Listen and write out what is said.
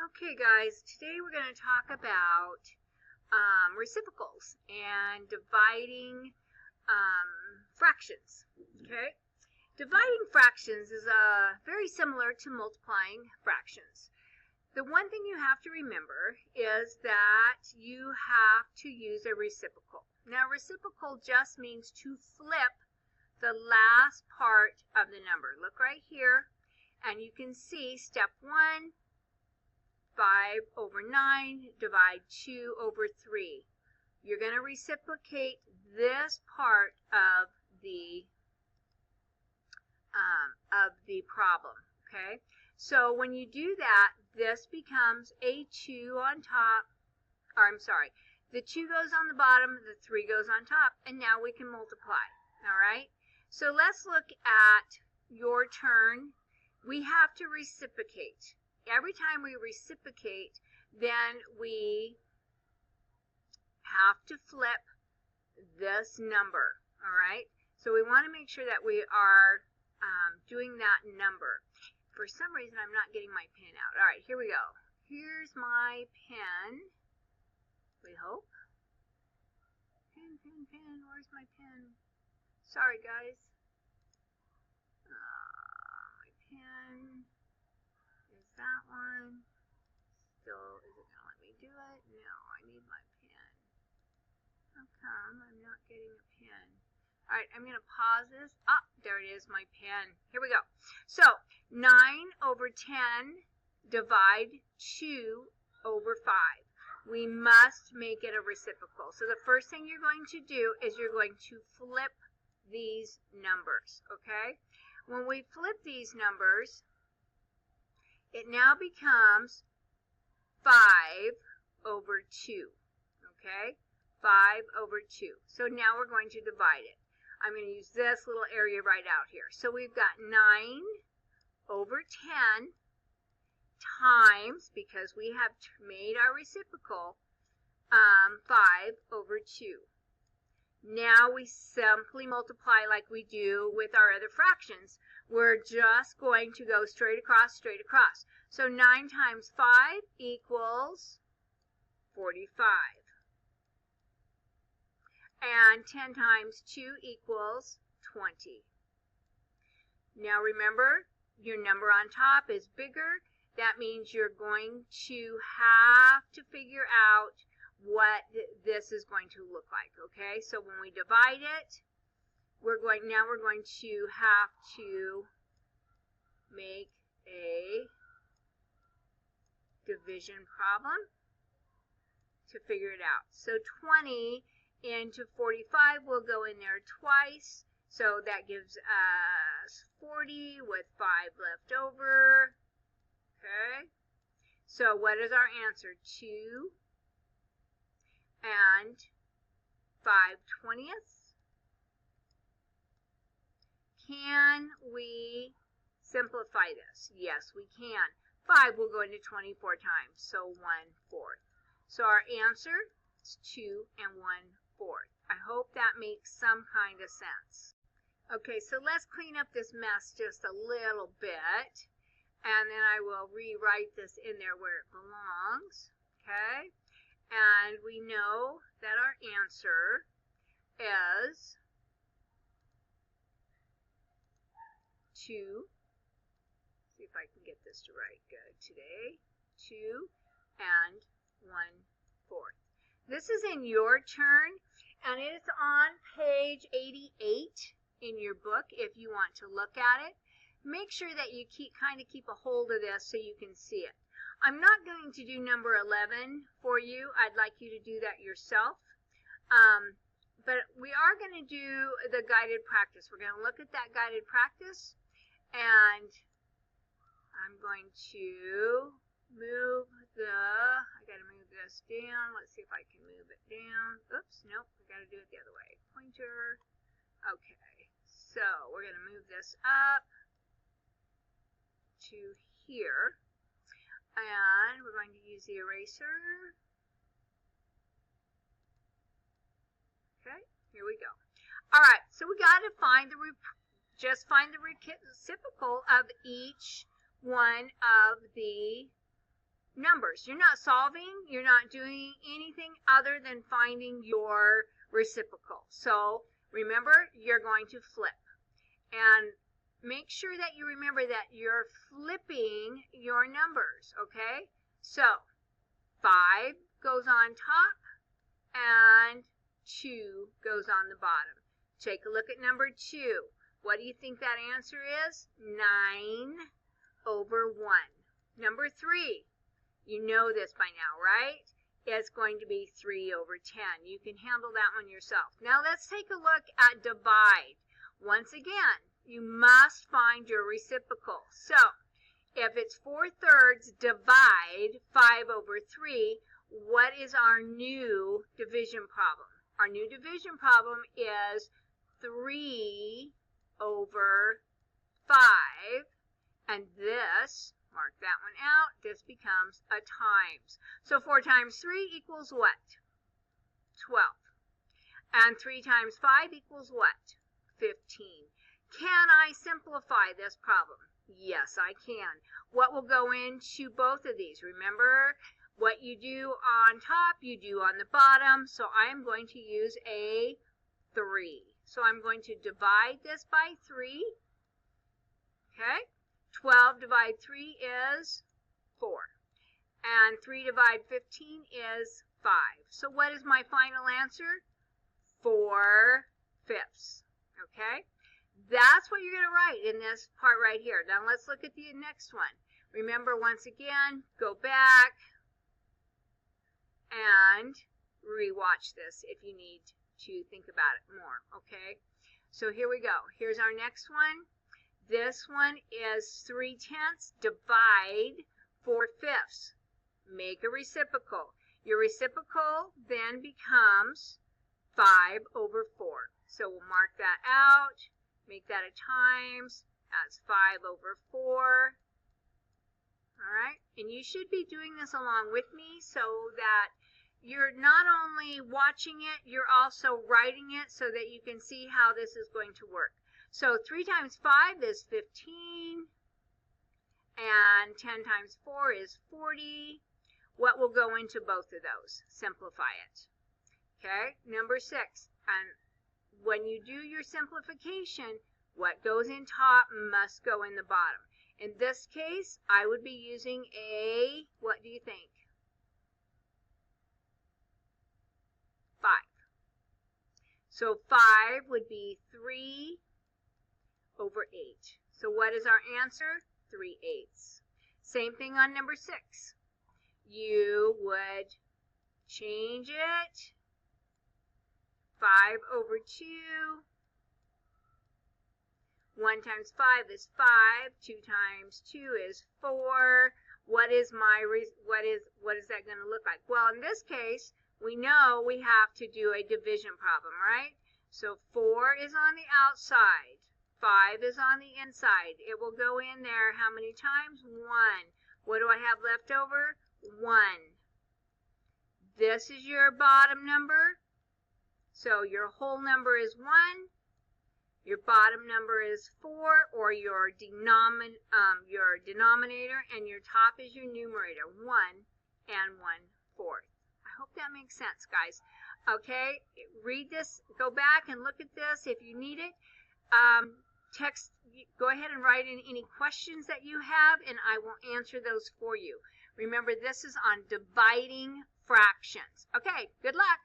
Okay guys, today we're going to talk about reciprocals and dividing fractions. Okay, dividing fractions is very similar to multiplying fractions. The one thing you have to remember is that you have to use a reciprocal. Now reciprocal just means to flip the last part of the number. Look right here and you can see step 1, 5 over 9, divide 2 over 3. You're going to reciprocate this part of the problem, okay? So when you do that, this becomes a 2 on top, or I'm sorry, the 2 goes on the bottom, the 3 goes on top, and now we can multiply, all right? So let's look at your turn. We have to reciprocate. Every time we reciprocate, then we have to flip this number, all right? So we want to make sure that we are doing that number. For some reason, I'm not getting my pen out. All right, here we go. Here's my pen, we hope. Pen, where's my pen? Sorry, guys. My pen. Is that one. Still, is it going to let me do it? No, I need my pen. How come I'm not getting a pen? All right, I'm going to pause this. Ah, there it is, my pen. Here we go. So, 9 over 10 divide 2 over 5. We must make it a reciprocal. So the first thing you're going to do is you're going to flip these numbers, okay? When we flip these numbers, it now becomes 5 over 2, okay? 5 over 2. So now we're going to divide it. I'm going to use this little area right out here. So we've got 9 over 10 times, because we have made our reciprocal, 5 over 2. Now we simply multiply like we do with our other fractions. We're just going to go straight across, straight across. So 9 times 5 equals 45. And 10 times 2 equals 20. Now remember, your number on top is bigger. That means you're going to have to figure out what this is going to look like, okay? So when we divide it, we're going to have to make a division problem to figure it out. So 20 into 45 will go in there twice, so that gives us 40 with 5 left over, okay? So what is our answer? 2 and 5/20ths. Can we simplify this? Yes, we can. 5 will go into 24 times, so 1/4. So our answer is 2 and 1/4. I hope that makes some kind of sense. Okay, so let's clean up this mess just a little bit, and then I will rewrite this in there where it belongs, okay? And we know that our answer is 2. See if I can get this to write good today. 2 and 1/4. This is in your turn, and it's on page 88 in your book if you want to look at it. Make sure that you kind of keep a hold of this so you can see it. I'm not going to do number 11 for you. I'd like you to do that yourself. But we are going to do the guided practice. We're going to look at that guided practice, and I'm going to move I got to move this down. Let's see if I can move it down. Oops, nope, I got to do it the other way. Pointer. Okay, so we're going to move this up to here. And we're going to use the eraser. Okay, here we go. All right, so we got to find the reciprocal of each one of the numbers. numbers. You're not solving. You're not doing anything other than finding your reciprocal. So remember, you're going to flip. And make sure that you remember that you're flipping your numbers, okay? So 5 goes on top and 2 goes on the bottom. Take a look at number 2. What do you think that answer is? 9 over 1. Number 3, you know this by now, right? It's going to be 3 over 10. You can handle that one yourself. Now let's take a look at divide. Once again, you must find your reciprocal. So if it's 4/3 divide 5 over 3, what is our new division problem? Our new division problem is 3 over 5, and this, mark that one out, this becomes a times. So 4 times 3 equals what? 12. And 3 times 5 equals what? 15. Can I simplify this problem? Yes, I can. What will go into both of these? Remember, what you do on top, you do on the bottom. So I am going to use a 3. So I'm going to divide this by 3. Okay? 12 divided 3 is 4. And 3 divided 15 is 5. So what is my final answer? 4/5. Okay? That's what you're going to write in this part right here. Now let's look at the next one. Remember, once again, go back and rewatch this if you need to think about it more, okay? So here we go. Here's our next one. This one is 3/10 divide 4/5. Make a reciprocal. Your reciprocal then becomes 5 over 4. So we'll mark that out, make that a times. That's 5 over 4. All right, and you should be doing this along with me so that you're not only watching it, you're also writing it so that you can see how this is going to work. So 3 times 5 is 15, and 10 times 4 is 40. What will go into both of those? Simplify it. Okay, number 6. And when you do your simplification, what goes in top must go in the bottom. In this case, I would be using a, what do you think? 5. So 5 would be 3 over 8. So what is our answer? 3/8. Same thing on number 6. You would change it. 5 over 2. 1 times 5 is 5. 2 times 2 is 4. What is that going to look like? Well, in this case, we know we have to do a division problem, right? So 4 is on the outside. 5 is on the inside. It will go in there how many times? 1. What do I have left over? 1. This is your bottom number. So your whole number is 1. Your bottom number is 4, or your denominator, and your top is your numerator, 1 and 1/4. I hope that makes sense, guys. Okay, read this, go back and look at this if you need it. Go ahead and write in any questions that you have, and I will answer those for you. Remember, this is on dividing fractions. Okay, good luck.